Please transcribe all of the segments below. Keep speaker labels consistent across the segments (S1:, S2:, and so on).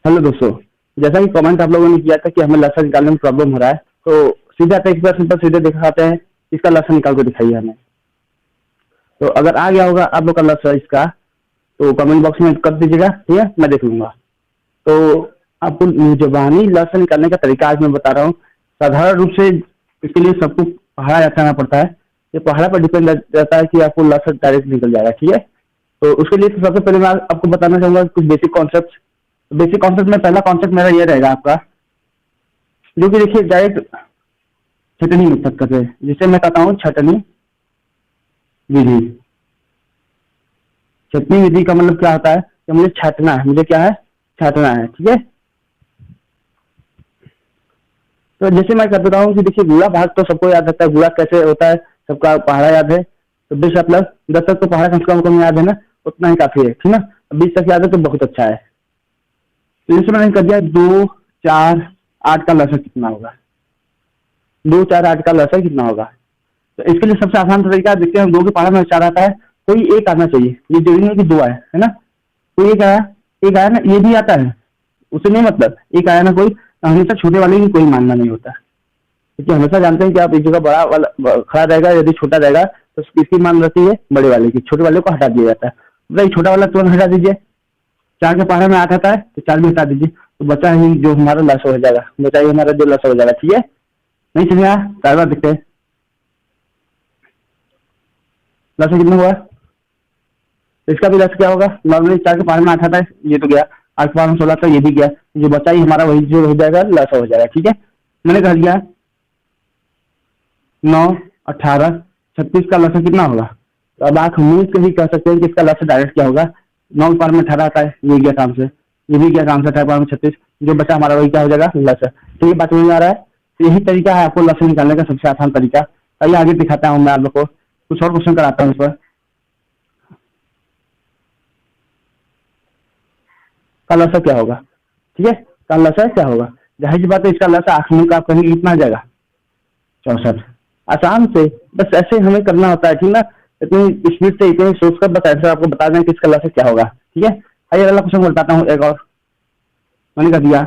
S1: Hello दोस्तों, जैसा कि कमेंट आप लोगों ने किया था कि हमें लसा निकालने में प्रॉब्लम हो रहा है, तो सीधे आते एक प्रश्न पर सीधे दिखाते हैं, इसका लसा निकाल के दिखाइए हमें। तो अगर आ गया होगा आप लोग का लसा इसका, तो कमेंट बॉक्स में कर दीजिएगा, ठीक है, मैं देख लूंगा। तो आपको जुबानी लसा निकालने का तरीका आज मैं बता रहा हूँ। साधारण रूप से इसके लिए सबको पहाड़ा याद करना पड़ता है। ये पहाड़ा पर डिपेंड रहता है कि आपको लसा डायरेक्ट निकल जाएगा, ठीक है। तो उसके लिए तो सबसे पहले मैं आपको बताना चाहूंगा कुछ बेसिक कॉन्सेप्ट। बेसिक कॉन्सेप्ट में पहला कॉन्सेप्ट मेरा ये रहेगा आपका, जो कि देखिए डायरेक्ट छटनी मेथड करते हैं, जिसे मैं कहता हूँ छटनी विधि। छटनी विधि का मतलब क्या होता है कि मुझे छाटना है, मुझे क्या है, छाटना है, ठीक है। तो जैसे मैं कहता हूँ कि देखिए गुड़ा भाग तो सबको याद रहता है, गुड़ा कैसे होता है सबका पहाड़ा याद है। तो 20 मतलब 10 तक तो पहाड़ा कम से कम याद है ना, उतना ही काफी है, ठीक ना। 20 तक याद है तो बहुत अच्छा है। तो जैसे मैंने कर दिया 2 4 8 का लसा कितना होगा, 2 4 8 का लसा कितना होगा। तो इसके लिए सबसे आसान तरीका देखते हैं, दो के पहाड़ा में 4 आता है, कोई एक आना चाहिए, ये जरूरी नहीं कि दो आए, है ना। कोई एक आया, एक आया ना, ये भी आता है, उसे नहीं मतलब एक आया ना कोई, हमेशा छोटे वाले की कोई मानना नहीं होता। क्योंकि हमेशा जानते हैं कि आप एक जगह बड़ा वाला खड़ा रहेगा, यदि छोटा रहेगा तो किसकी मान रहती है, बड़े वाले की, छोटे वाले को हटा दिया जाता है। मतलब छोटा वाला तुरंत हटा दीजिए, 4 के पहाड़े में 8 आता है तो 4 में हटा दीजिए, तो बचा ही जो हमारा लसा हो जाएगा, बचा ही हमारा जो लसा हो जाएगा, ठीक है। नहीं समझ आया, चार बार देखते हैं लसा कितना हुआ। इसका भी लसा क्या होगा, नॉर्मली 4 के पहाड़े में 8 आता है, ये तो गया, 8 के पहाड़े में 16 आता है, ये भी गया, जो बचा ही हमारा वही जो हो जाएगा लसा हो जाएगा, ठीक है। मैंने कह दिया 9 18 36 का लसा कितना होगा। तो अब आप उम्मीद से भी कह सकते हैं कि इसका लसा डायरेक्ट क्या होगा, 9 पार में 18 आता है, ये गया काम से, ये भी गया काम से, 18 पार में 36, जो बचा हमारा वही क्या हो जाएगा, लसा। तो ये बात नहीं आ रहा है, तो यही तरीका है आपको लसा निकालने का सबसे आसान तरीका। आइए आगे दिखाता हूँ मैं आप लोग को, कुछ और क्वेश्चन कराता हूँ इस पर। का लसा क्या होगा, ठीक है, का लसा क्या होगा, जाहिर सी बात है इसका लसा आखिर का आप कहेंगे कितना आ जाएगा, 64। आसान से बस ऐसे हमें करना होता है, ठीक ना। इतनी स्पीड से इतनी सोच कर बस ऐसे आपको बता दें कि इसका लसा क्या होगा, ठीक है। आइए अगला क्वेश्चन बताता हूँ एक और, मैंने कर दिया।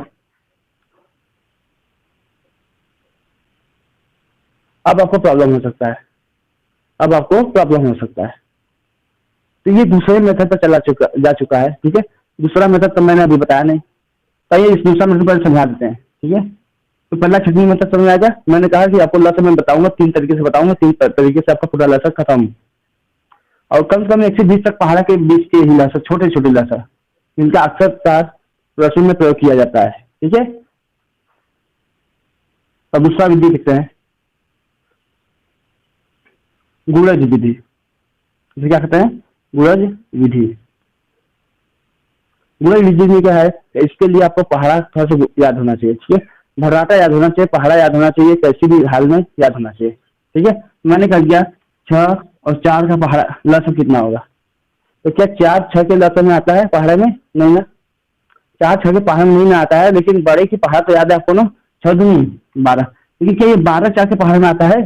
S1: अब आपको प्रॉब्लम हो सकता है, अब आपको प्रॉब्लम हो सकता है। तो ये दूसरे मेथड पर जा चुका है, ठीक है। दूसरा मेथड तो मैंने अभी बताया नहीं, तो ये इस दूसरा मेथड पर समझा देते हैं, ठीक है। तो पहला छटनी मेथड समझ आ गया, मैंने कहा कि आपको लसा मैं बताऊंगा 3 तरीके से बताऊंगा, 3 तरीके से आपका पूरा लसा खत्म। और कम से कम 120 तक पहाड़ा के बीच के ही लसा, छोटे छोटे लसा, जिनका अक्सर रसोई में प्रयोग किया जाता है, ठीक है। और दूसरा विधि लिखते हैं, गुणज विधि, इसे क्या कहते हैं, गुणज विधि। गुणज विधि में क्या है, इसके लिए आपको पहाड़ा थोड़ा सा याद होना चाहिए, ठीक है। भर्राटा याद होना चाहिए, पहाड़ा याद होना चाहिए, कैसी भी हाल में याद होना चाहिए, ठीक है। मैंने कर दिया 6 और 4 का पहाड़ा लसा कितना होगा। तो क्या 4 6 के लसा में आता है पहाड़े में, नहीं ना। 4 6 के पहाड़ में नहीं ना आता है, लेकिन बड़े की पहाड़ तो याद है आपको ना, 6 दूनी 12, लेकिन क्या ये 12 4 के पहाड़ में आता है,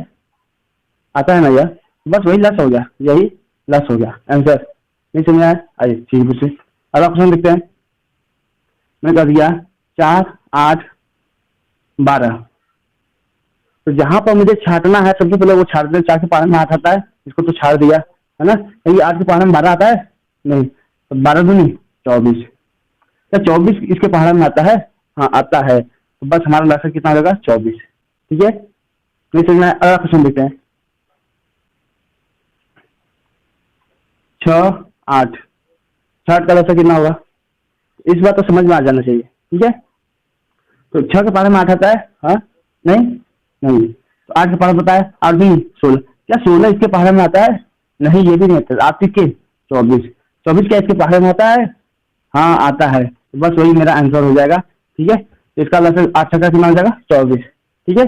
S1: आता है ना यार। बस वही लस हो गया, यही लस हो गया आंसर। नहीं समझ आया, आइए ठीक है। अगला क्वेश्चन देखते हैं, मैं कर दिया 4 8 12। तो जहां पर मुझे छाटना है सबसे पहले वो छाट दे, 4 के पहाड़ में 8 आता है, इसको तो छाट दिया, है ना। ये 8 के पहाड़ में 12 आता है, नहीं, तो 12 दूनी 24। क्या 24 इसके पहाड़ में आता है, हाँ आता है, तो बस हमारा लक्ष्य कितना होगा, 24, ठीक है। नहीं समझ में आया, अगला क्वेश्चन देखते हैं, 6 8, 6 का लक्ष्य कितना होगा, इस बात तो समझ में आ जाना चाहिए, ठीक है। तो 6 के पहाड़ में 8 आता है, हाँ, नहीं नहीं, तो 8 के पहाड़ में बताया 8 दूनी 16, क्या 16 इसके पहाड़ में आता है, नहीं ये भी नहीं आता, आप के 24, 24 क्या इसके पहाड़ में आता है, हाँ आता है, तो बस वही मेरा आंसर हो जाएगा, ठीक है। तो इसका लक्ष्य 8 का कितना हो जाएगा, 24, ठीक है।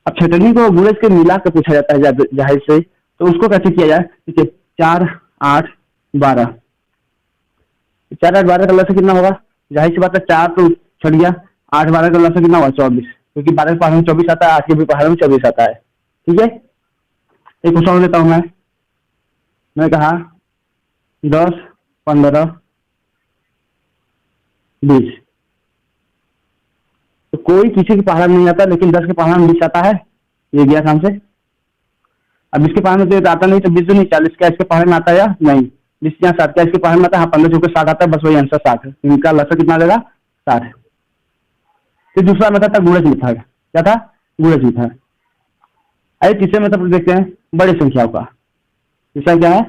S1: अब छटनी को गुणज के मिला के पूछा जाता है जाहिर से, तो उसको कैसे किया जाए, ठीक है। 4 8 12, 4 8 12 का लक्ष्य कितना होगा, जाहिर सी बात है 4 तो छट गया, 8 12 का लक्ष्य कितना होगा, 24, क्योंकि 12 के पहाड़ में 24 आता है, 8 के भी पहाड़ में 24 आता है, ठीक है। एक क्वेश्चन लेता हूं मैंने कहा 10 15 20। तो कोई किसी के पहाड़ा में नहीं आता, लेकिन 10 के पहाड़ा में 20 आता है। ये गया काम से। अब इसके पहाड़ में तो आता नहीं, तो 20 नहीं 40 क्या इसके पहाड़ में आता है या नहीं? 20 या 60 क्या इसके पहाड़ में आता है? हाँ, 15 चौके 60 आता है, बस वही आंसर 60 है। इनका लसा कितना देगा? 60। फिर दूसरा मेथड था गुणज मेथड। क्या था? गुणज मेथड। आइए तीसरे मेथड देखते हैं, बड़े संख्याओं का। तीसरा क्या है?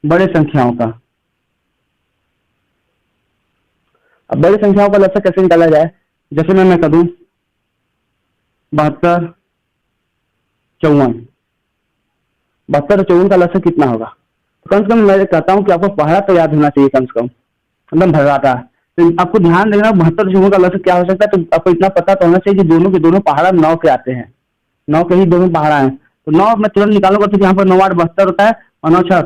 S1: बड़े संख्याओं का। अब बड़ी संख्याओं का लक्ष्य कैसे निकाला जाए? जैसे मैं कर दूं 72, 54। 72 और 54 का लक्ष्य कितना होगा? तो कम से कम मैं कहता हूं कि आपको पहाड़ा तो याद होना चाहिए, कम से कम एकदम भरवाता है। तो आपको ध्यान देना 72 और 54 का लक्ष्य क्या हो सकता है। तो आपको इतना पता तो होना चाहिए कि दोनों के दोनों पहाड़ा 9 के आते हैं। 9 के ही दोनों पहाड़ा हैं। तो 9 मैं तुरंत निकालूंगा, तो यहाँ पर 9 8 72 होता है, और 9 6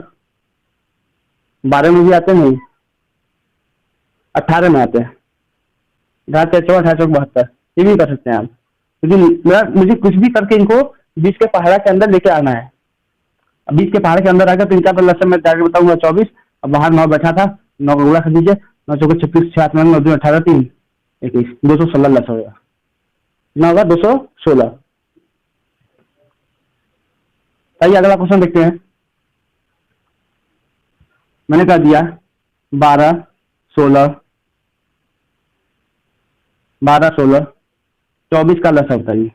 S1: 12 में भी आते हैं, नहीं 18 में आते हैं। 18 चौक 18 चौक 72, ये भी कर सकते हैं आप। क्योंकि मुझे कुछ भी करके इनको 20 के पहाड़ा के अंदर लेके आना है। अब 20 के पहाड़ के अंदर आकर तो इनका लक्ष्य मैं जाकर बताऊंगा 24। अब बाहर 9 बैठा था, 9 का गुणा कर दीजिए, 9 चौके 36, 6 8 9 2 18 3 21, 216 लक्ष्य होगा। कितना होगा? 216। आइए अगला क्वेश्चन देखते हैं। मैंने कह दिया 12 16 12 16 24 का लक्ष्य बताइए।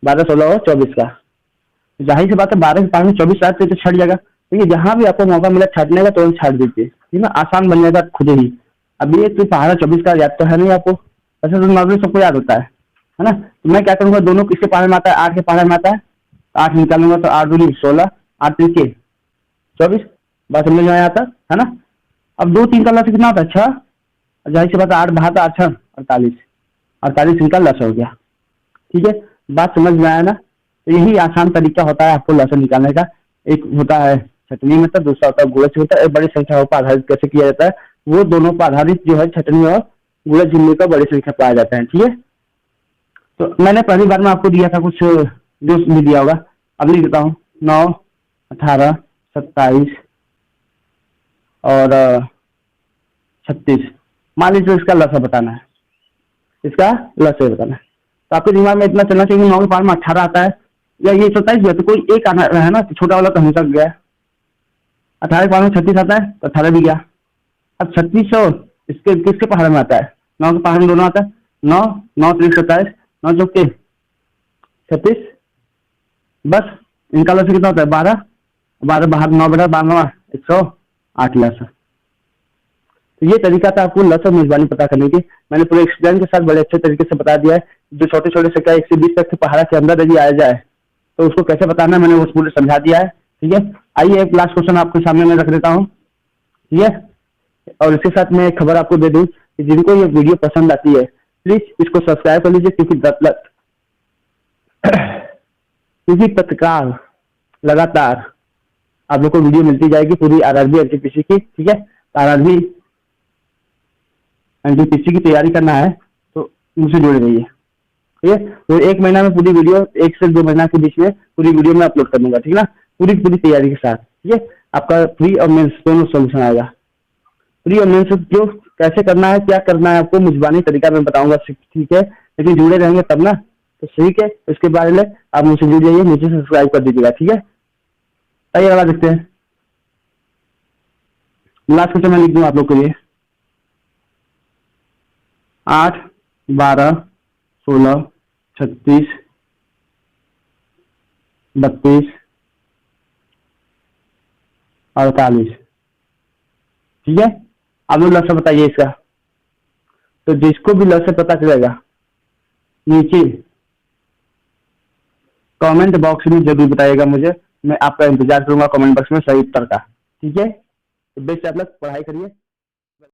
S1: 12 16 और 24 का। जाहिर सी बात है 12 के पास में 24 साथ तो छट जाएगा। देखिए जहां भी आपको मौका मिला छाटने का तो छाट दीजिए, ठीक है, आसान बन जाएगा खुद ही। अब ये तो पहाड़ा 24 का याद तो है नहीं आपको, ऐसे तो नॉर्मली सबको याद होता है ना। तो मैं क्या करूंगा, दोनों किसके पहाड़े में आता है? 8 के पहाड़े में आता है। 8 निकालूंगा तो 8 दूनी 16, 8 3 के 24, बात समझ में आता है ना। अब 2 3 का लक्ष्य कितना होता है? 6। जाहिर सी बात है 8 बहाता 8 6 48, 48 इनका लक्ष्य हो गया। ठीक है, बात समझ में आया ना। तो यही आसान तरीका होता है आपको लक्ष्य निकालने का। एक होता है छटनी मेथड, दूसरा होता है गुणज मेथड। एक बड़ी संख्याओं पर आधारित कैसे किया जाता है, वो दोनों पर आधारित जो है छटनी और गुणज जिनमें का बड़ी संख्या पाया जाता है। ठीक है, तो मैंने पहली बार में आपको दिया था कुछ जो भी दिया होगा, अब लिख देता हूँ 9 18 27 और 36। मान लीजिए इसका लक्ष्य बताना है, इसका लक्ष्य बताना है। तो आपके दिमाग में इतना चलना चाहिए 9 के पार में 18 आता है या ये 27 भी है, तो कोई एक आना है ना, तो छोटा वाला तो हमेशा गया। 18 के पार में 36 आता है तो 18 भी गया। अब 3600 इसके किसके पहाड़ में आता है? 9 के पहाड़ में दोनों आता है। 9 9 3 27, 9 चौके 36, बस इनका लक्ष्य कितना होता है? 12 12 बाहर 9 बेटा 12 108 लक्ष्य। तो ये तरीका था आपको लक्ष्य मेजबानी पता करने की। मैंने पूरे एक्सप्लेन के साथ बड़े अच्छे तरीके से बता दिया है। जो छोटे छोटे से क्या 1 से 20 तक के पहाड़ा के अंदर यदि आया जाए तो उसको कैसे बताना है, मैंने वो पूरे समझा दिया है। ठीक है, आइए एक लास्ट क्वेश्चन आपके सामने मैं रख देता हूँ। ठीक है, और इसके साथ मैं एक खबर आपको दे दूं कि जिनको ये वीडियो पसंद आती है प्लीज इसको सब्सक्राइब कर लीजिए, क्योंकि तत्काल लगातार आप लोग को वीडियो मिलती जाएगी पूरी आरआरबी एनटीपीसी की। ठीक है, आरआरबी एनटीपीसी की तैयारी करना है तो मुझसे जुड़े रहिए। ठीक है, तो 1 महीना में पूरी वीडियो, 1 से 2 महीना के बीच में पूरी वीडियो में अपलोड कर दूंगा। ठीक है ना, पूरी तैयारी के साथ। ठीक है, आपका प्री और मेंस दोनों सोल्यूशन आएगा। प्री और मेंस जो कैसे करना है, क्या करना है, आपको मुझबानी तरीका मैं बताऊंगा। ठीक है, लेकिन जुड़े रहेंगे तब ना, तो ठीक है, इसके बारे में आप मुझसे जुड़ जाइए, मुझे सब्सक्राइब कर दीजिएगा। ठीक है, आइए अगला देखते हैं। लास्ट क्वेश्चन मैं लिख दूं आप लोग के लिए 8 12 16 36 32 48। ठीक है, आप लोग लक्ष्य बताइए इसका। तो जिसको भी लक्ष्य पता चलेगा नीचे कमेंट बॉक्स में जरूर बताइएगा मुझे, मैं आपका इंतजार करूंगा कमेंट बॉक्स में सही उत्तर का। ठीक है, तो बेस्ट आप लोग पढ़ाई करिए।